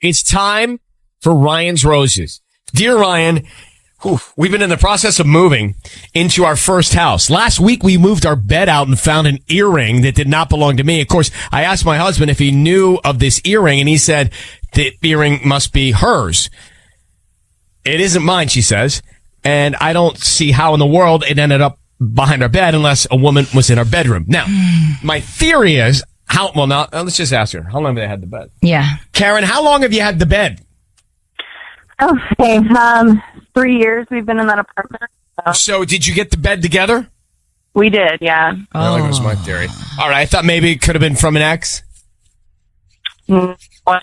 It's time for Ryan's Roses. Dear Ryan, we've been in the process of moving into our first house. Last week, we moved our bed out and found an earring that did not belong to me. Of course, I asked my husband if he knew of this earring, and he said the earring must be hers. It isn't mine, she says, and I don't see how in the world it ended up behind our bed unless a woman was in our bedroom. Now, my theory is, let's just ask her. How long have they had the bed? Yeah. Karen, how long have you had the bed? Okay, 3 years we've been in that apartment. So did you get the bed together? We did, yeah. Oh. That was my theory. All right, I thought maybe it could have been from an ex. It was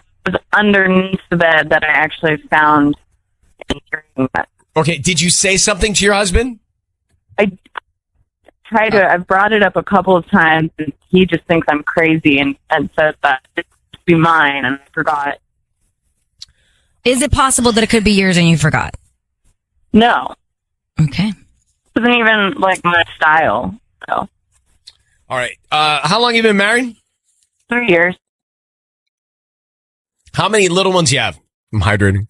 underneath the bed that I actually found. Okay, did you say something to your husband? I've brought it up a couple of times, and he just thinks I'm crazy and says that it should be mine, and I forgot. Is it possible that it could be yours and you forgot? No. Okay. It wasn't even like my style. So. All right. How long have you been married? 3 years. How many little ones you have? I'm hydrating.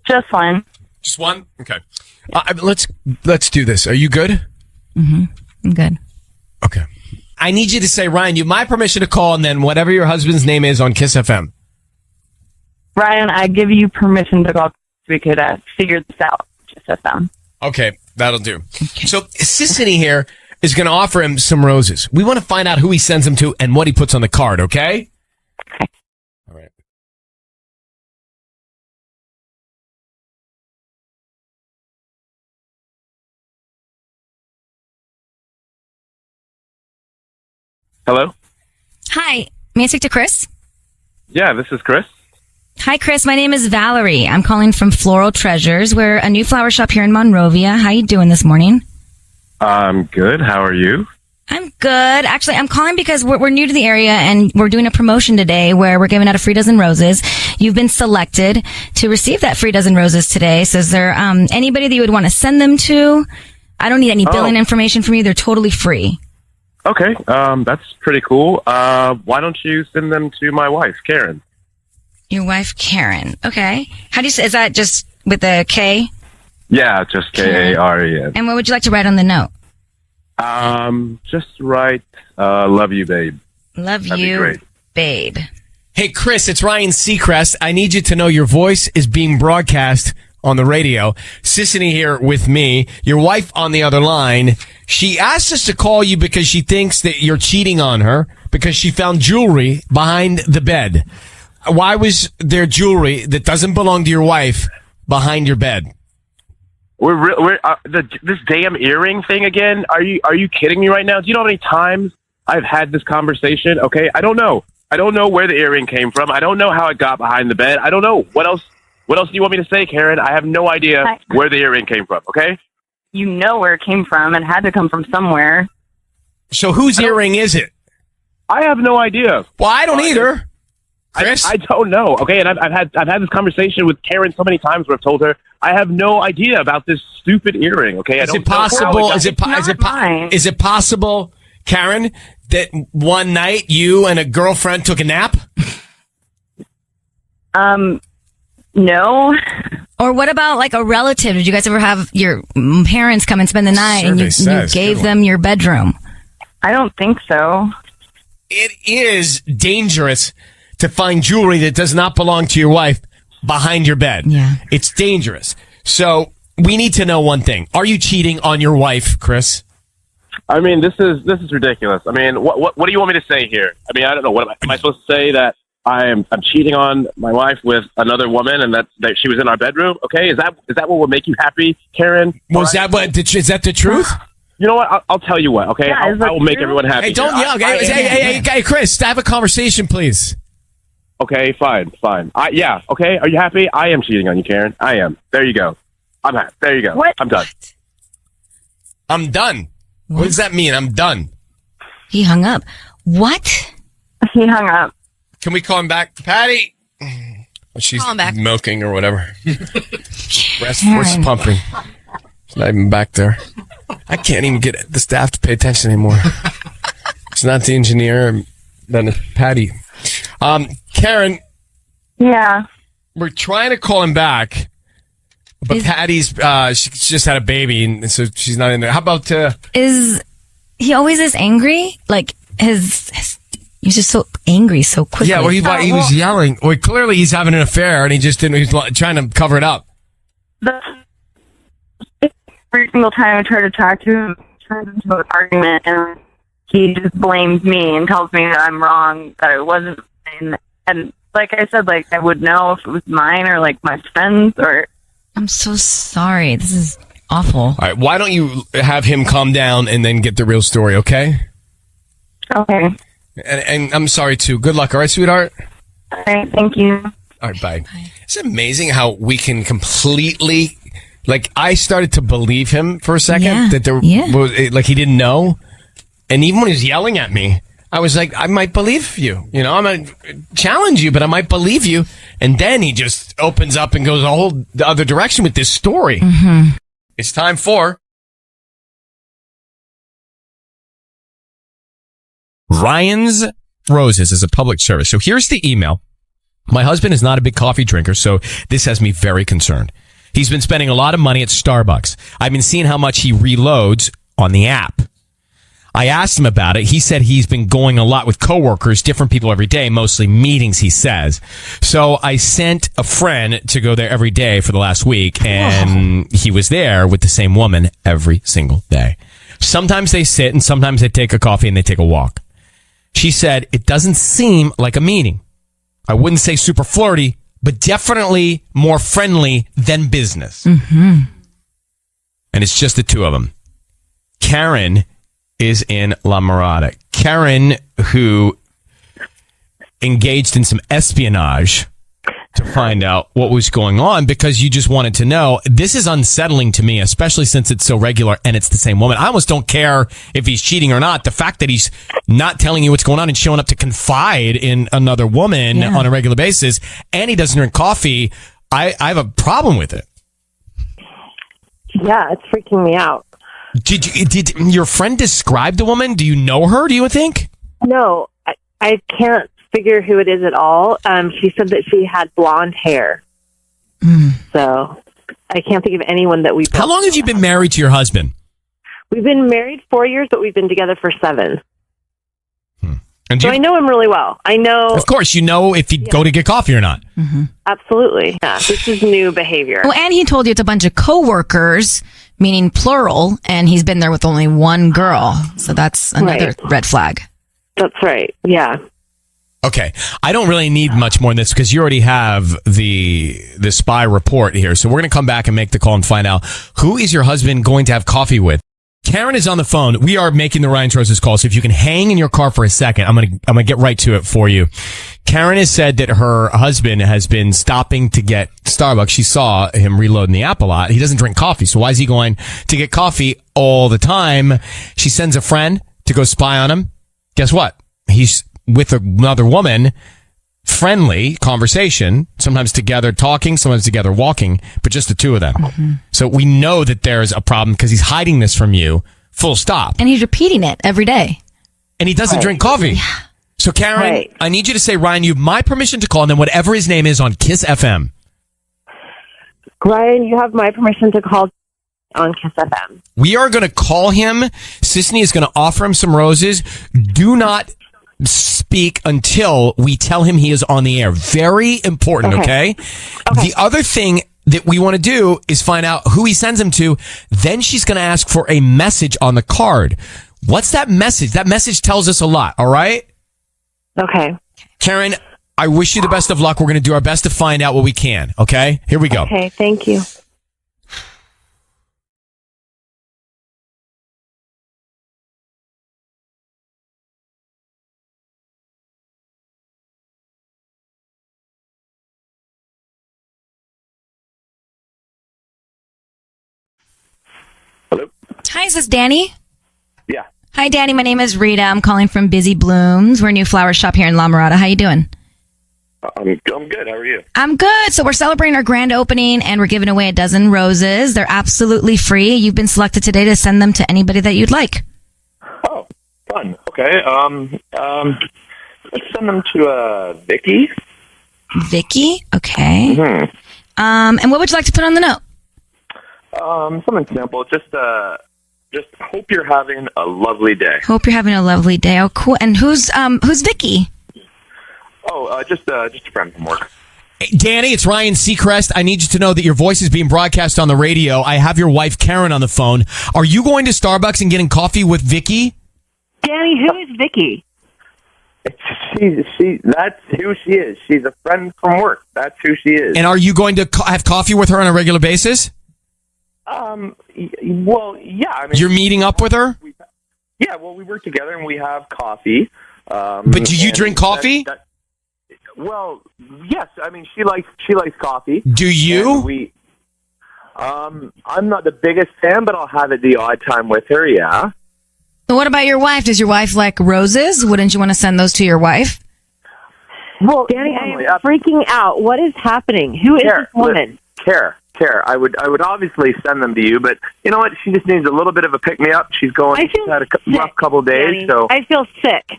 Just one. Just one? Okay. Let's do this. Are you good? Mm-hmm. I'm good. Okay. I need you to say, Ryan, you have my permission to call, and then whatever your husband's name is on Kiss FM. Ryan, I give you permission to call so we could figure this out. Just FM. Okay, that'll do. Okay. So Sisanie here is going to offer him some roses. We want to find out who he sends them to and what he puts on the card, okay? Okay. All right. Hello? Hi. May I speak to Chris? Yeah, this is Chris. Hi, Chris. My name is Valerie. I'm calling from Floral Treasures. We're a new flower shop here in Monrovia. How you doing this morning? I'm good. How are you? I'm good. Actually, I'm calling because we're new to the area and we're doing a promotion today where we're giving out a free dozen roses. You've been selected to receive that free dozen roses today. So is there anybody that you would want to send them to? I don't need any billing information from you. They're totally free. Okay, that's pretty cool. Why don't you send them to my wife, Karen? Your wife, Karen. Okay. How do you say, is that just with a K? Yeah, just Karen. And what would you like to write on the note? Just write, love you, babe. Love That'd you, be great. babe. Hey, Chris, it's Ryan Seacrest. I need you to know your voice is being broadcast on the radio. Sisanie here with me, your wife on the other line. She asked us to call you because she thinks that you're cheating on her because she found jewelry behind the bed. Why was there jewelry that doesn't belong to your wife behind your bed? This damn earring thing again? Are you kidding me right now? Do you know how many times I've had this conversation? Okay, I don't know. I don't know where the earring came from. I don't know how it got behind the bed. I don't know. What else do you want me to say, Karen? I have no idea where the earring came from, okay? You know where it came from and had to come from somewhere. So whose earring is it? I have no idea. Well, I don't either. Chris? I don't know. Okay, and I've had this conversation with Karen so many times where I've told her I have no idea about this stupid earring. Okay, Is it possible? Is it possible, Karen, that one night you and a girlfriend took a nap? No. Or what about like a relative? Did you guys ever have your parents come and spend the night and you gave them your bedroom? I don't think so. It is dangerous to find jewelry that does not belong to your wife behind your bed. Yeah. It's dangerous. So we need to know one thing. Are you cheating on your wife, Chris? I mean, this is ridiculous. I mean, what do you want me to say here? I mean, I don't know. What am I supposed to say that I'm cheating on my wife with another woman and that she was in our bedroom? Okay, is that what will make you happy, Karen? Is that the truth? You know what? I'll tell you what. Okay, Yeah, I will make everyone happy. Hey, don't yell. Hey, Chris, have a conversation, please. Okay, fine. Yeah, okay. Are you happy? I am cheating on you, Karen. I am. There you go. I'm happy. There you go. What? I'm done. I'm done. What does that mean? I'm done. He hung up. What? He hung up. Can we call him back? Patty! She's Call him back. milking or whatever. Breast force pumping. She's not even back there. I can't even get the staff to pay attention anymore. It's not the engineer, then it's Patty. Karen, Yeah. We're trying to call him back, but Patty's she just had a baby, and so she's not in there. How about Is he always this angry? Like he's just so angry so quickly. Yeah, well, he was yelling. Well, clearly he's having an affair, and he just didn't. He's trying to cover it up. Every single time I try to talk to him, it turns into an argument, and he just blames me and tells me that I'm wrong, that it wasn't mine. And like I said, like I would know if it was mine or like my friends or. I'm so sorry. This is awful. All right, why don't you have him calm down and then get the real story, okay? Okay. And I'm sorry too. Good luck, all right, sweetheart? All right, thank you. All right, bye. It's amazing how we can completely, like, I started to believe him for a second that there was, like, he didn't know. And even when he was yelling at me, I was like, I might believe you. You know, I might challenge you, but I might believe you. And then he just opens up and goes the other direction with this story. Mm-hmm. It's time for Ryan's Roses as a public service. So here's the email. My husband is not a big coffee drinker, so this has me very concerned. He's been spending a lot of money at Starbucks. I've been seeing how much he reloads on the app. I asked him about it. He said he's been going a lot with coworkers, different people every day, mostly meetings, he says. So I sent a friend to go there every day for the last week, and he was there with the same woman every single day. Sometimes they sit, and sometimes they take a coffee and they take a walk. She said it doesn't seem like a meeting. I wouldn't say super flirty, but definitely more friendly than business. Mm-hmm. And it's just the two of them. Karen is in La Mirada. Karen, who engaged in some espionage to find out what was going on because you just wanted to know. This is unsettling to me, especially since it's so regular and it's the same woman. I almost don't care if he's cheating or not. The fact that he's not telling you what's going on and showing up to confide in another woman on a regular basis, and he doesn't drink coffee, I have a problem with it. Yeah, it's freaking me out. Did your friend describe the woman? Do you know her, do you think? No, I can't figure who it is at all. She said that she had blonde hair. So I can't think of anyone that we've... How long have you been married to your husband? We've been married 4 years, but we've been together for 7. And so I know him really well. I know... Of course, you know if he'd go to get coffee or not. Mm-hmm. Absolutely. Yeah, this is new behavior. Well, and he told you it's a bunch of coworkers, meaning plural, and he's been there with only one girl. So that's another red flag. That's right. Yeah. Okay. I don't really need much more than this because you already have the spy report here. So we're going to come back and make the call and find out who is your husband going to have coffee with. Karen is on the phone. We are making the Ryan's Roses call. So if you can hang in your car for a second, I'm going to get right to it for you. Karen has said that her husband has been stopping to get Starbucks. She saw him reloading the app a lot. He doesn't drink coffee. So why is he going to get coffee all the time? She sends a friend to go spy on him. Guess what? He's with another woman, friendly conversation, sometimes together talking, sometimes together walking, but just the two of them. Mm-hmm. So we know that there's a problem because he's hiding this from you, full stop. And he's repeating it every day. And he doesn't drink coffee. Yeah. So Karen, I need you to say, Ryan, you have my permission to call, and then whatever his name is on Kiss FM. Ryan, you have my permission to call on Kiss FM. We are going to call him. Sisanie is going to offer him some roses. Do not speak until we tell him he is on the air. Very important, okay? The other thing that we want to do is find out who he sends him to. Then she's going to ask for a message on the card. What's that message? That message tells us a lot, all right? Okay. Karen, I wish you the best of luck. We're going to do our best to find out what we can, okay? Here we go. Okay, thank you. Hello? Hi, is this Danny? Yeah. Hi, Danny. My name is Rita. I'm calling from Busy Blooms. We're a new flower shop here in La Mirada. How you doing? I'm good. How are you? I'm good. So we're celebrating our grand opening, and we're giving away a dozen roses. They're absolutely free. You've been selected today to send them to anybody that you'd like. Oh, fun. Okay. Let's send them to Vicky. Vicky? Okay. Mm-hmm. And what would you like to put on the note? Something simple. Just hope you're having a lovely day. Hope you're having a lovely day. Oh, cool. And who's Vicky? Oh, just a friend from work. Danny, it's Ryan Seacrest. I need you to know that your voice is being broadcast on the radio. I have your wife, Karen, on the phone. Are you going to Starbucks and getting coffee with Vicky? Danny, who is Vicky? That's who she is. She's a friend from work. That's who she is. And are you going to have coffee with her on a regular basis? Well, yeah. I mean, You're meeting up with her? Yeah, well, we work together and we have coffee. But do you drink coffee? Well, yes. I mean, she likes coffee. Do you? I'm not the biggest fan, but I'll have it the odd time with her. Yeah. So what about your wife? Does your wife like roses? Wouldn't you want to send those to your wife? Well, Danny, I am freaking out. What is happening? Who is this woman? Care. I would obviously send them to you, but you know what? She just needs a little bit of a pick me up. She's had a rough couple days, Danny. so I feel sick.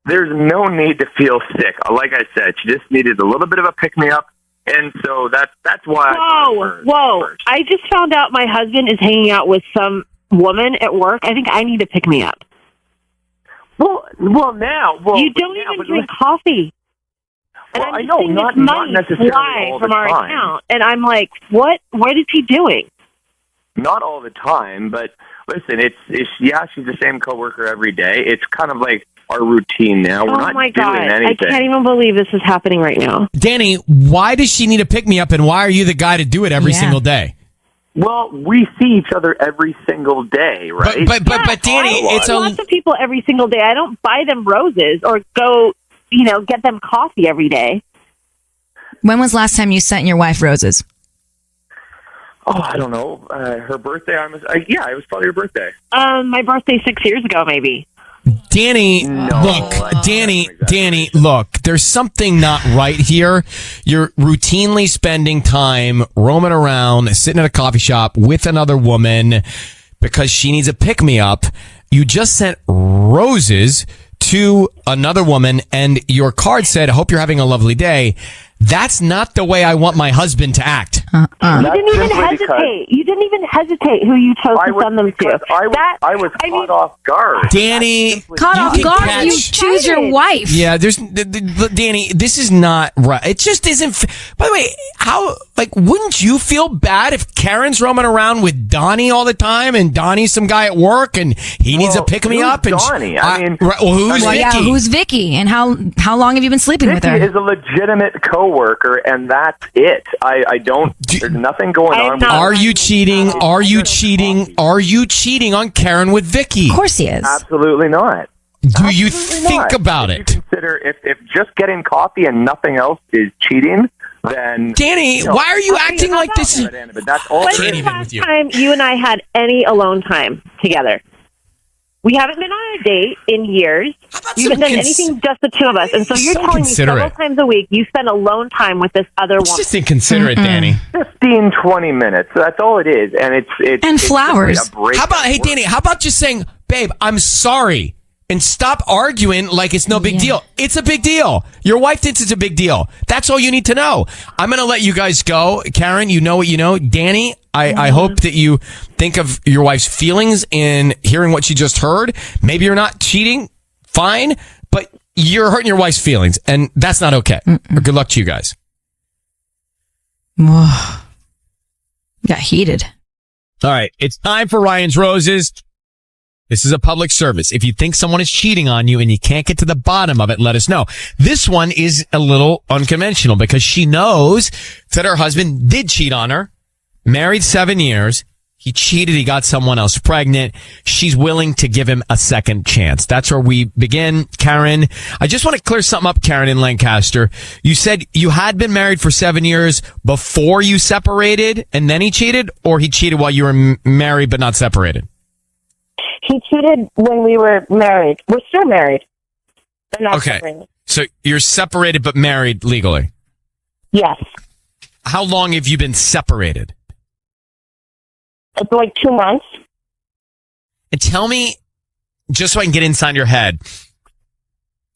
there's no need to feel sick. Like I said, she just needed a little bit of a pick me up, and so that's why. Whoa! I just found out my husband is hanging out with some woman at work. I think I need to pick me up. Well, you don't even drink coffee. And Well, I'm I just know, seeing not this money necessarily fly all from the our time. account, and I'm like, what is he doing? Not all the time, but listen, it's she's the same coworker every day. It's kind of like our routine now. We're not my doing God. anything. I can't even believe this is happening right now. Danny, why does she need to pick me up, and why are you the guy to do it every single day? Well, we see each other every single day, right? But Danny, it's lots of people every single day. I don't buy them roses or go, get them coffee every day. When was last time you sent your wife roses? Oh, I don't know. Her birthday. It was probably her birthday. My birthday 6 years ago, maybe. Danny, Danny, look, there's something not right here. You're routinely spending time roaming around, sitting at a coffee shop with another woman because she needs a pick-me-up. You just sent roses to another woman, and your card said, "Hope you're having a lovely day." That's not the way I want my husband to act. You didn't even hesitate. You didn't even hesitate who you chose to send them to. I was caught off guard. Danny, caught off guard. You choose your wife. Yeah, Danny, this is not right. It just isn't. By the way, wouldn't you feel bad if Karen's roaming around with Donnie all the time, and Donnie's some guy at work, and he needs to pick me up? And Donnie? who's Vicky? Yeah, who's Vicky? And how long have you been sleeping with her? Vicky is a legitimate coworker, and that's it. I don't. There's nothing going on. Are you cheating? Are you cheating? Are you cheating on Karen with Vicky? Of course he is. Absolutely not. Do you think about if it? You consider if just getting coffee and nothing else is cheating, then Danny, why are you acting like this? But that's all. When's the last time you and I had any alone time together? We haven't been on a date in years. You haven't done anything, just the two of us. And so you're telling me several times a week you spend alone time with this other woman. It's just inconsiderate, Danny. 15, 20 minutes. That's all it is. And it's flowers. How about, hey, Danny, how about just saying, babe, I'm sorry, and stop arguing like it's no big deal. It's a big deal. Your wife thinks it's a big deal. That's all you need to know. I'm going to let you guys go. Karen, you know what you know. Danny, I hope that you think of your wife's feelings in hearing what she just heard. Maybe you're not cheating. Fine. But you're hurting your wife's feelings, and that's not okay. Good luck to you guys. Got heated. All right. It's time for Ryan's Roses. This is a public service. If you think someone is cheating on you and you can't get to the bottom of it, let us know. This one is a little unconventional because she knows that her husband did cheat on her. Married 7 years. He cheated. He got someone else pregnant. She's willing to give him a second chance. That's where we begin. Karen, I just want to clear something up, Karen in Lancaster. You said you had been married for 7 years before you separated and then he cheated, or he cheated while you were married but not separated? He cheated when we were married. We're still married. But not separated. So you're separated but married legally? Yes. How long have you been separated? It's like 2 months. And tell me, just so I can get inside your head,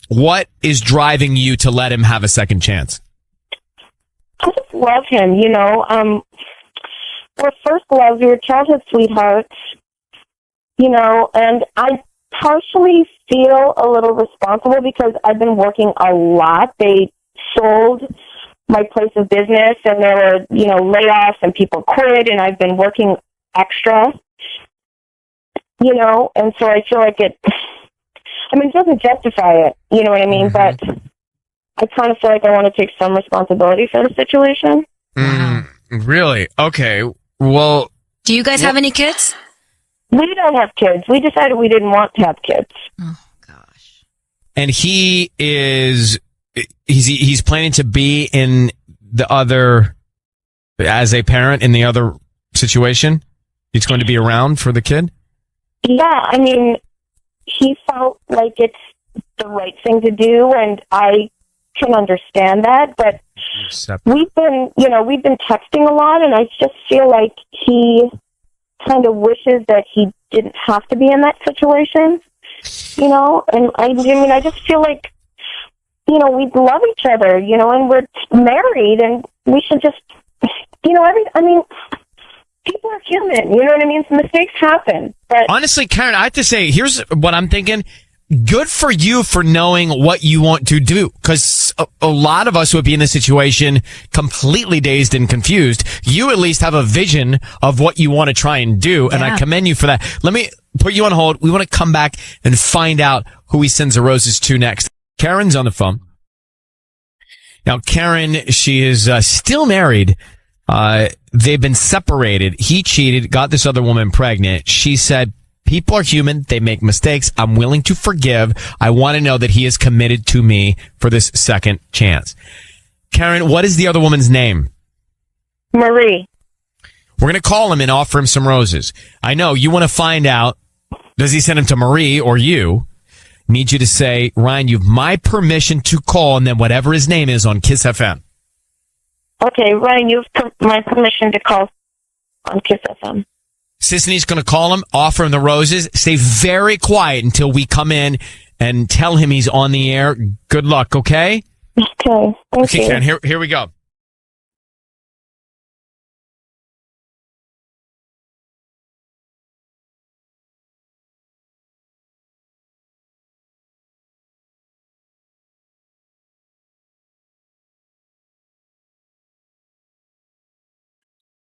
What is driving you to let him have a second chance? I just love him, you know. We're first loves, we were childhood sweethearts, you know, and I partially feel a little responsible because I've been working a lot. They sold my place of business and there were, you know, layoffs and people quit and I've been working extra, you know, and so I feel like it doesn't justify it, you know what I mean? But I kind of feel like I want to take some responsibility for the situation. Really? Okay. Well, do you guys have any kids? We don't have kids. We decided we didn't want to have kids. Oh, gosh. And he's planning to be in the other, as a parent in the other situation? He's going to be around for the kid? Yeah, I mean, he felt like it's the right thing to do, and I can understand that, but we've been texting a lot, and I just feel like he kind of wishes that he didn't have to be in that situation, you know, and I just feel like, you know, we love each other, you know, and we're married, and we should just, you know, people are human, you know what I mean? Some mistakes happen. But honestly, Karen, I have to say, here's what I'm thinking. Good for you for knowing what you want to do, because a lot of us would be in this situation completely dazed and confused. You at least have a vision of what you want to try and do, and I commend you for that. Let me put you on hold. We want to come back and find out who he sends the roses to next. Karen's on the phone. Now, Karen, she is still married. They've been separated. He cheated, got this other woman pregnant. She said, people are human. They make mistakes. I'm willing to forgive. I want to know that he is committed to me for this second chance. Karen, what is the other woman's name? Marie. We're going to call him and offer him some roses. I know you want to find out, does he send him to Marie or you? Need you to say, Ryan, you have my permission to call, and then whatever his name is on Kiss FM. Okay, Ryan, you have my permission to call on Kiss FM. Sisanie's going to call him, offer him the roses. Stay very quiet until we come in and tell him he's on the air. Good luck, okay? Okay, thank you. Karen, here we go.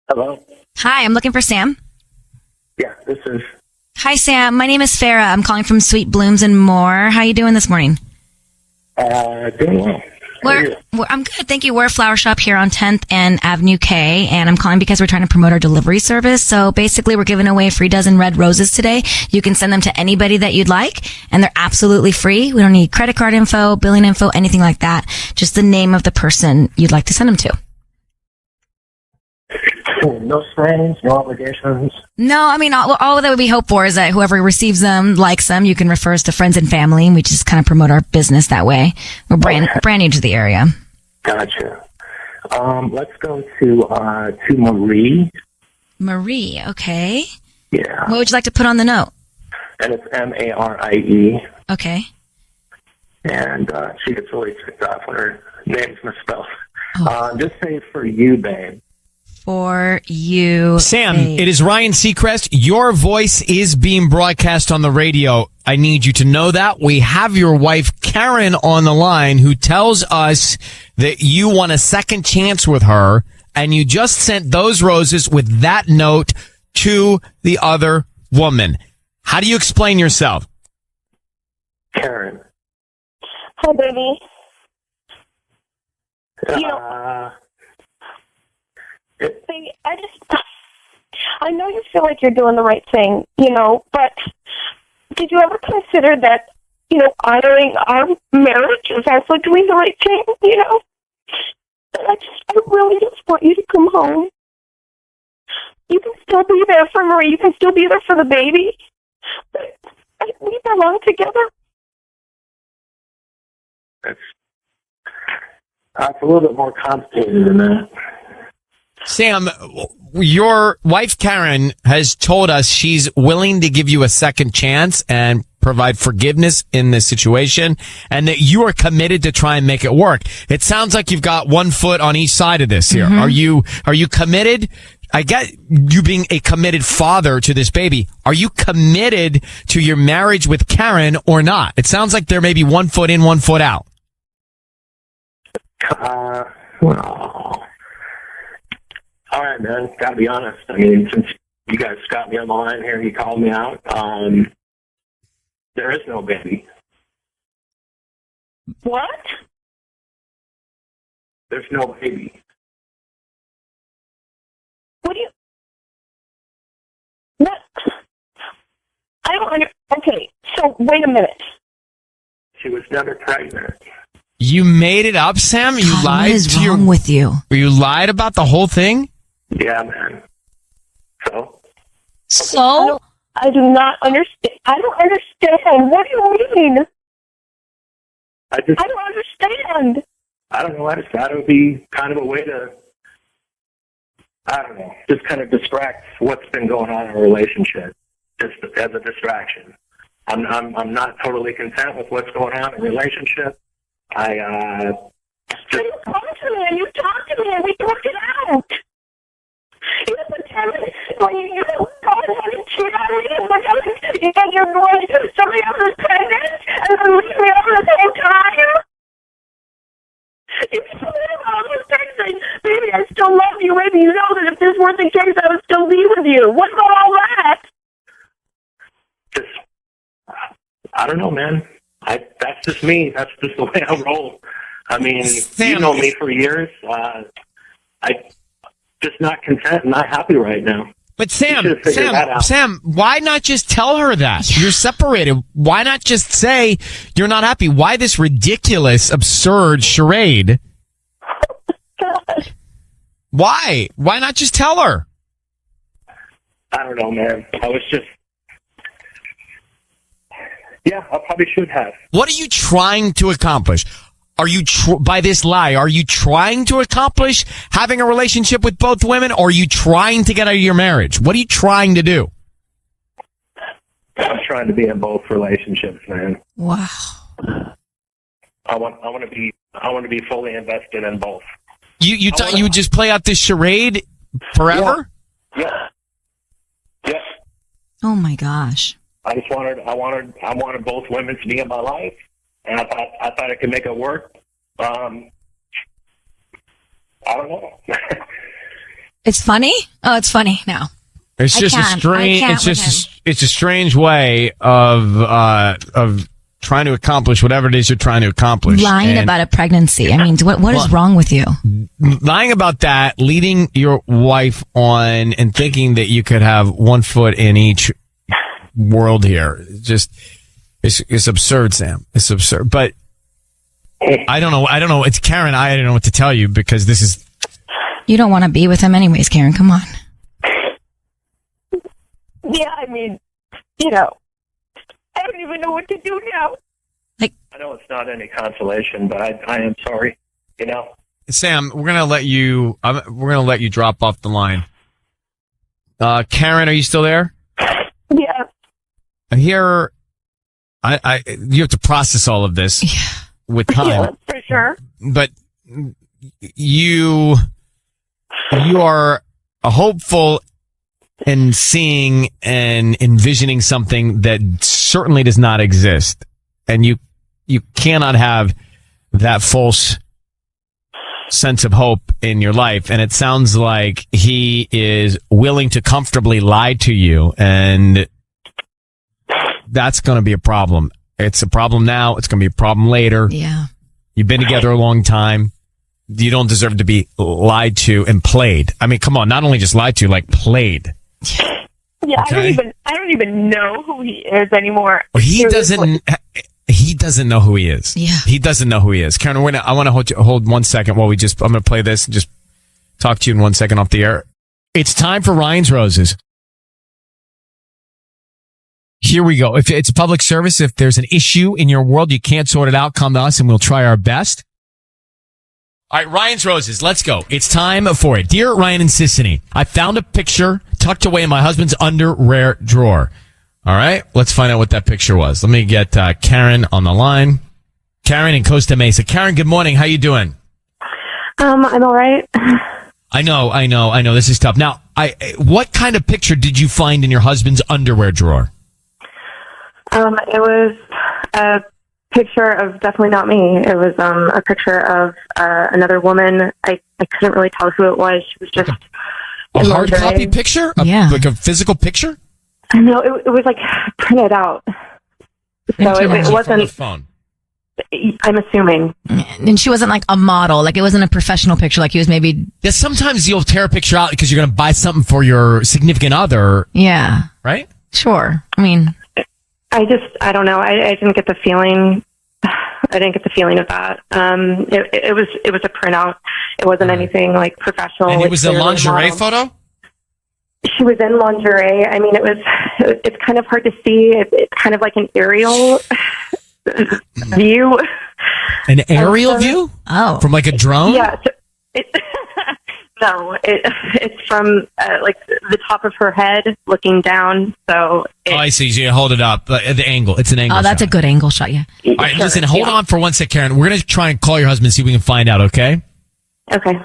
Hello? Hi, I'm looking for Sam. Yeah, this is. Hi, Sam. My name is Farah. I'm calling from Sweet Blooms and More. How you doing this morning? Doing well. I'm good, thank you. We're a flower shop here on 10th and Avenue K, and I'm calling because we're trying to promote our delivery service. So basically, we're giving away a free dozen red roses today. You can send them to anybody that you'd like, and they're absolutely free. We don't need credit card info, billing info, anything like that. Just the name of the person you'd like to send them to. No strings, no obligations. No, I mean, all that we hope for is that whoever receives them, likes them, you can refer us to friends and family, and we just kind of promote our business that way. We're brand new to the area. Gotcha. Let's go to Marie. Marie, okay. Yeah. What would you like to put on the note? And it's Marie. Okay. And she gets really ticked off when her name's misspelled. Just say for you, babe. For you, Sam, babe. It is Ryan Seacrest. Your voice is being broadcast on the radio. I need you to know that. We have your wife, Karen, on the line, who tells us that you want a second chance with her, and you just sent those roses with that note to the other woman. How do you explain yourself? Karen. Hi, baby. Baby, I know you feel like you're doing the right thing, you know, but did you ever consider that, you know, honoring our marriage is also doing the right thing, you know? I really just want you to come home. You can still be there for Marie. You can still be there for the baby. But we belong together. That's a little bit more complicated than that. Sam, your wife Karen has told us she's willing to give you a second chance and provide forgiveness in this situation and that you are committed to try and make it work. It sounds like you've got one foot on each side of this here. Mm-hmm. Are you committed? I get you being a committed father to this baby. Are you committed to your marriage with Karen or not? It sounds like there may be one foot in, one foot out. Well, all right, man. Gotta be honest. I mean, since you guys got me on the line here, you called me out. There is no baby. What? There's no baby. What do you... What? I don't under... Okay, so wait a minute. She was never pregnant. You made it up, Sam? You God, lied what is to wrong with you? You lied about the whole thing? Yeah, man. So? So? I do not understand. I don't understand. What do you mean? I don't understand. I don't know. I just thought it would be kind of a way to, I don't know, just kind of distract what's been going on in a relationship, just as a distraction. I'm not totally content with what's going on in a relationship. You come to me and you talk to me and we work it out. You have to tell me when you call and cheat on me and you're going to somebody else's pregnant and then leave me over the same time. You tell me all those things saying, baby, I still love you. Maybe you know that if this weren't the case, I would still be with you. What about all that? I don't know, man. That's just me. That's just the way I roll. I mean, Sam, you know me for years. I'm just not content and not happy right now. But Sam, why not just tell her that? Yeah. You're separated. Why not just say you're not happy? Why this ridiculous, absurd charade? Why? Why not just tell her? I don't know, man. Yeah, I probably should have. What are you trying to accomplish? Are you, by this lie, are you trying to accomplish having a relationship with both women, or are you trying to get out of your marriage? What are you trying to do? I'm trying to be in both relationships, man. Wow. I want to be fully invested in both. You thought you would just play out this charade forever? Yeah. Yeah. Oh my gosh. I wanted both women to be in my life, and I thought I could make it work. I don't know. It's funny? Oh, it's funny now. It's just it's a strange way of trying to accomplish whatever it is you're trying to accomplish. Lying about a pregnancy. I mean, what is wrong with you? Lying about that, leading your wife on and thinking that you could have one foot in each world here. It's absurd, Sam. It's absurd. But I don't know. It's Karen. I don't know what to tell you because this is. You don't want to be with him anyways, Karen. Come on. Yeah, I mean, I don't even know what to do now. I know it's not any consolation, but I am sorry. Sam, we're gonna let you. We're gonna let you drop off the line. Karen, are you still there? Yeah. Here, you have to process all of this with time. Yeah, for sure. But you are a hopeful and seeing and envisioning something that certainly does not exist. And you cannot have that false sense of hope in your life. And it sounds like he is willing to comfortably lie to you, and that's going to be a problem. It's a problem now. It's going to be a problem later. Yeah. You've been together a long time. You don't deserve to be lied to and played. I mean, come on. Not only just lied to, like played. Yeah, Okay? I don't even know who he is anymore. Well, he doesn't know who he is. Yeah. He doesn't know who he is. Karen, I want to hold 1 second while I'm going to play this and just talk to you in 1 second off the air. It's time for Ryan's Roses. Here we go. If it's a public service, if there's an issue in your world, you can't sort it out, come to us and we'll try our best. All right, Ryan's Roses, let's go. It's time for it. Dear Ryan and Sisanie, I found a picture tucked away in my husband's underwear drawer. All right, let's find out what that picture was. Let me get Karen on the line. Karen in Costa Mesa. Karen, good morning. How you doing? I'm all right. I know. This is tough. Now, what kind of picture did you find in your husband's underwear drawer? It was a picture of definitely not me. It was a picture of another woman. I couldn't really tell who it was. She was just a hard copy picture? Like a physical picture? No, it was like printed out. So it wasn't from the phone. I'm assuming. And she wasn't like a model. Like it wasn't a professional picture. Like he was maybe. Yeah, sometimes you'll tear a picture out because you're going to buy something for your significant other. Yeah. Right? Sure. I mean. I don't know. I didn't get the feeling. I didn't get the feeling of that. It was a printout. It wasn't anything like professional. And it was a lingerie photo? She was in lingerie. I mean, it's kind of hard to see. It's kind of like an aerial view. An aerial view? Oh. From like a drone? Yeah. No, it's from like the top of her head looking down. So I see. So you hold it up. The angle. It's an angle Oh, that's shot. a good angle shot, yeah. All right, listen, hold on for 1 sec, Karen. We're going to try and call your husband and see if we can find out, okay? Okay.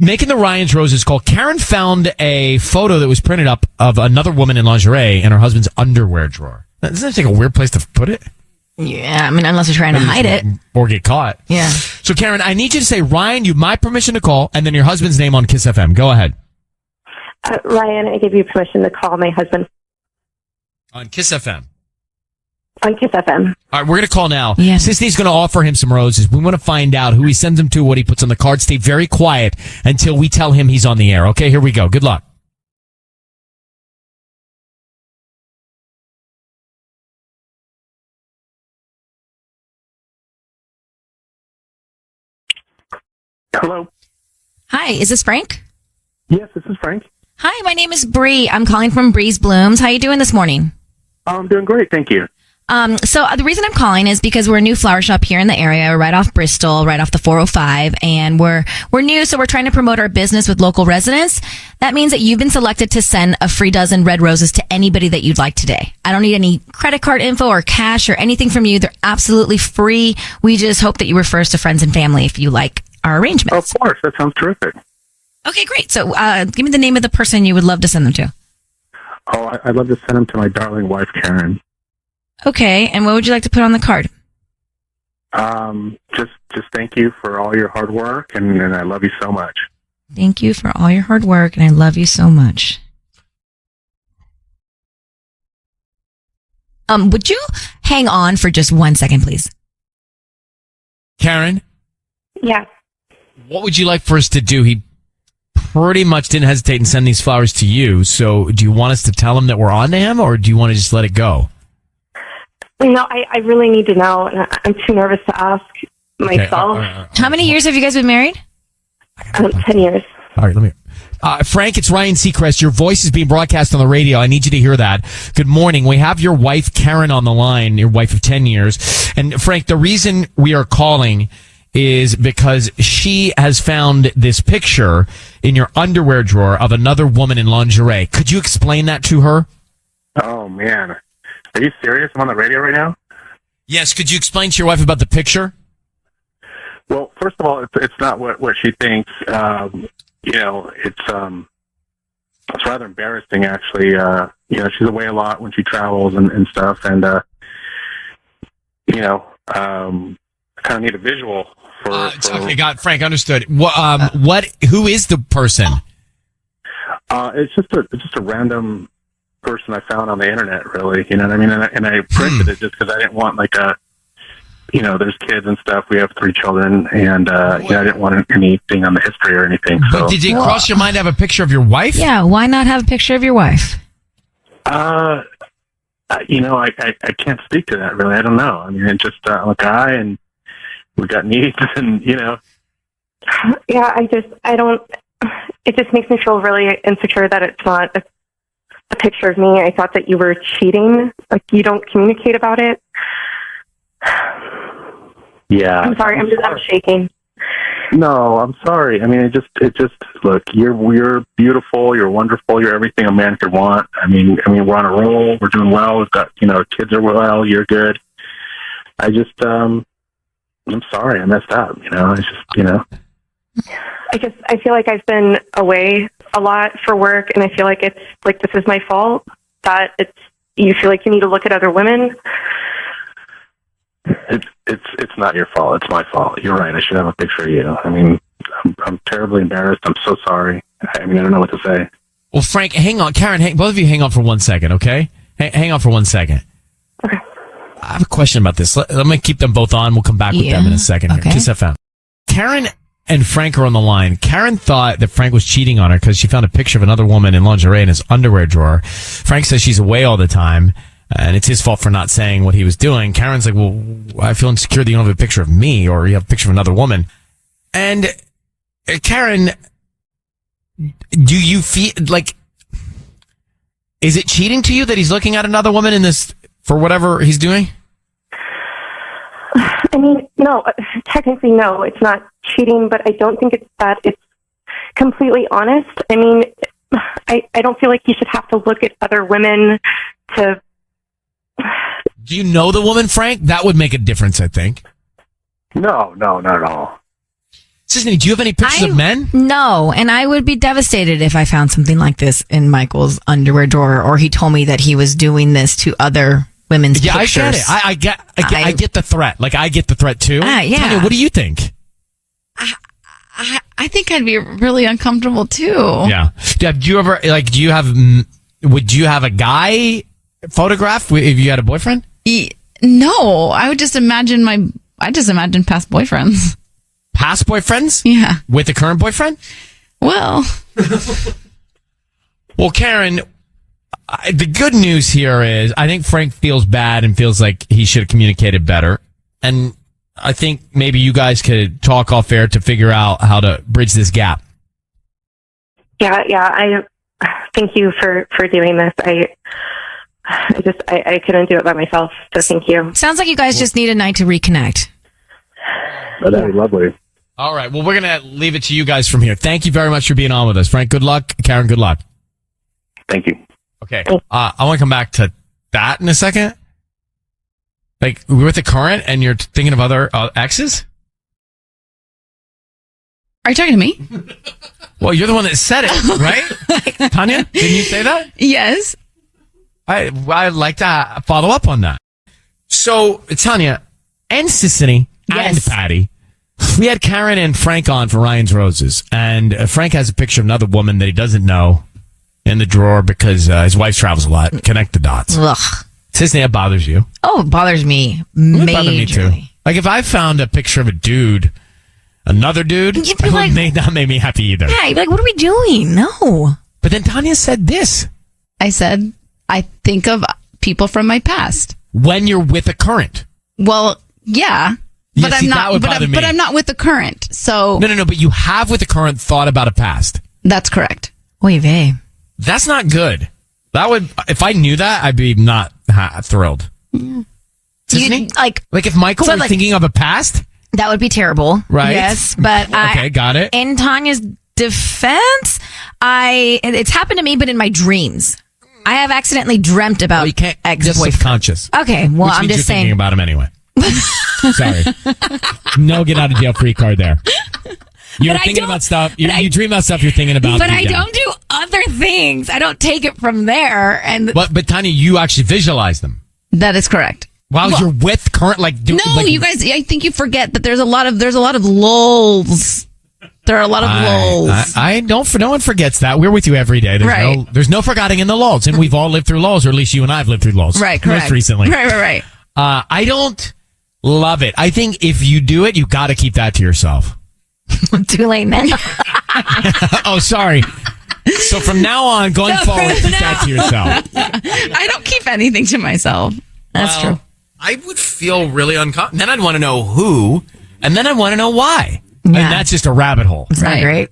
Making the Ryan's Roses call. Karen found a photo that was printed up of another woman in lingerie in her husband's underwear drawer. Doesn't that like a weird place to put it? Yeah, I mean, unless you're trying to hide it. Or get caught. Yeah. So, Karen, I need you to say, Ryan, you have my permission to call, and then your husband's name on Kiss FM. Go ahead. Ryan, I give you permission to call my husband. On Kiss FM. On Kiss FM. All right, we're going to call now. Yeah. Sistanie's going to offer him some roses. We want to find out who he sends them to, what he puts on the card. Stay very quiet until we tell him he's on the air. Okay, here we go. Good luck. Hello. Hi, is this Frank? Yes, this is Frank. Hi, my name is Bree. I'm calling from Bree's Blooms. How you doing this morning? I'm doing great, thank you. So the reason I'm calling is because we're a new flower shop here in the area. We're right off Bristol, right off the 405, and we're new, so we're trying to promote our business with local residents. That means that you've been selected to send a free dozen red roses to anybody that you'd like today. I don't need any credit card info or cash or anything from you. They're absolutely free. We just hope that you refer us to friends and family if you like our arrangements. Of course, that sounds terrific. Okay, great. So give me the name of the person you would love to send them to. Oh, I'd love to send them to my darling wife, Karen. Okay, and what would you like to put on the card? Just thank you for all your hard work, and I love you so much. Thank you for all your hard work, and I love you so much. Would you hang on for just 1 second, please? Karen? Yeah. What would you like for us to do? He pretty much didn't hesitate and send these flowers to you. So do you want us to tell him that we're on to him, or do you want to just let it go? No, I really need to know. I'm too nervous to ask myself. Okay. How many years have you guys been married? 10 years. All right, let me... Frank, it's Ryan Seacrest. Your voice is being broadcast on the radio. I need you to hear that. Good morning. We have your wife, Karen, on the line, your wife of 10 years. And Frank, the reason we are calling is because she has found this picture in your underwear drawer of another woman in lingerie. Could you explain that to her? Oh, man. Are you serious? I'm on the radio right now? Yes. Could you explain to your wife about the picture? Well, first of all, it's not what she thinks. It's rather embarrassing, actually. She's away a lot when she travels and stuff, and I kind of need a visual for. Okay, got it. Frank, understood. Who is the person? It's just a random person I found on the internet, really. You know what I mean? And I printed it just because I didn't want there's kids and stuff. We have 3 children, and I didn't want anything on the history or anything. So. But did it cross your mind to have a picture of your wife? Yeah, why not have a picture of your wife? I can't speak to that, really. I don't know. I mean, it's just I'm a guy, and we got needs, and Yeah, it just makes me feel really insecure that it's not a picture of me. I thought that you were cheating. Like, you don't communicate about it. Yeah. I'm sorry. I'm shaking. No, I'm sorry. I mean, it just look, you're beautiful, you're wonderful, you're everything a man could want. I mean, we're on a roll, we're doing well, we've got, kids are well, you're good. I just, I'm sorry, I messed up, it's just, I feel like I've been away a lot for work, and I feel like it's like this is my fault, that you feel like you need to look at other women. It's not your fault. It's my fault. You're right. I should have a picture of you. I mean, I'm terribly embarrassed. I'm so sorry. I mean, I don't know what to say. Well, Frank, hang on. Karen, both of you hang on for 1 second, okay? Hang on for 1 second. Okay. I have a question about this. Let me keep them both on. We'll come back with them in a second. Okay. Kiss FM. Karen and Frank are on the line. Karen thought that Frank was cheating on her because she found a picture of another woman in lingerie in his underwear drawer. Frank says she's away all the time, and it's his fault for not saying what he was doing. Karen's like, well, I feel insecure that you don't have a picture of me, or you have a picture of another woman. And Karen, do you feel like, is it cheating to you that he's looking at another woman in this for whatever he's doing? I mean, no, technically no, it's not cheating, but I don't think it's completely honest. I mean, I don't feel like you should have to look at other women to... Do you know the woman, Frank? That would make a difference, I think. No, not at all. Sisanie, do you have any pictures of men? No, and I would be devastated if I found something like this in Michael's underwear drawer, or he told me that he was doing this to other women's pictures. I get it. I get the threat. Like, I get the threat too. Yeah. Tanya, what do you think? I think I'd be really uncomfortable too. Yeah. Would you have a guy photograph if you had a boyfriend? No, I would just imagine past boyfriends. Past boyfriends? Yeah. With the current boyfriend? Well. Well, Karen, the good news here is I think Frank feels bad and feels like he should have communicated better. And I think maybe you guys could talk off air to figure out how to bridge this gap. Yeah, I thank you for doing this. I couldn't do it by myself, so thank you. Sounds like you guys just need a night to reconnect. Oh, that'd be lovely. All right. Well, we're going to leave it to you guys from here. Thank you very much for being on with us. Frank, good luck. Karen, good luck. Thank you. Okay. I want to come back to that in a second. Like, we're with the current and you're thinking of other exes? Are you talking to me? Well, you're the one that said it, right? Tanya, didn't you say that? Yes. I'd like to follow up on that. So, Tanya and Sisanie and Patty, we had Karen and Frank on for Ryan's Roses, and Frank has a picture of another woman that he doesn't know in the drawer because his wife travels a lot. Connect the dots. Ugh. Sisanie, that bothers you. Oh, it bothers me It would majorly. bother me too. Like, if I found a picture of a dude, another dude, You'd be it like- would not make me happy either. Yeah, you'd be like, what are we doing? No. But then Tanya said this. I said, I think of people from my past. When you're with a current. Well, yeah. Yeah, But see, I'm that not. would bother me. But I'm not with the current. So No. But you have with the current thought about a past. that's correct. Oy vey. That's not good. That would, if I knew that, I'd be not thrilled. Sisanie? Like if Michael So, were like- thinking of a past, That would be terrible. Right. Yes, but okay, got it. in Tanya's defense, it's happened to me, but in my dreams. I have accidentally dreamt about Well, you can't just ex-boyfriend. subconscious. Okay, well, Which I'm means just you're thinking saying. about him anyway. Sorry. No get out of jail free card there. You're But I thinking don't- about stuff. You but I- dream about stuff you're thinking about. But deep I down. don't do other things. I don't take it from there. And But Tanya, you actually visualize them. That is correct. While you're with current, like No, you guys. I think you forget that there's a lot of lulls. There are a lot of lulls. I don't. No one forgets that. We're with you every day. There's no forgetting in the lulls, and we've all lived through lulls, or at least you and I have lived through lulls. Right. Correct. Most recently. Right. I don't love it. I think if you do it, you got to keep that to yourself. too late now. Oh, sorry. So from now on, going forward, keep that to yourself. I don't keep anything to myself. That's true. I would feel really uncomfortable. Then I'd want to know who, and then I'd want to know why. And Yeah. that's just a rabbit hole. It's not Right. great.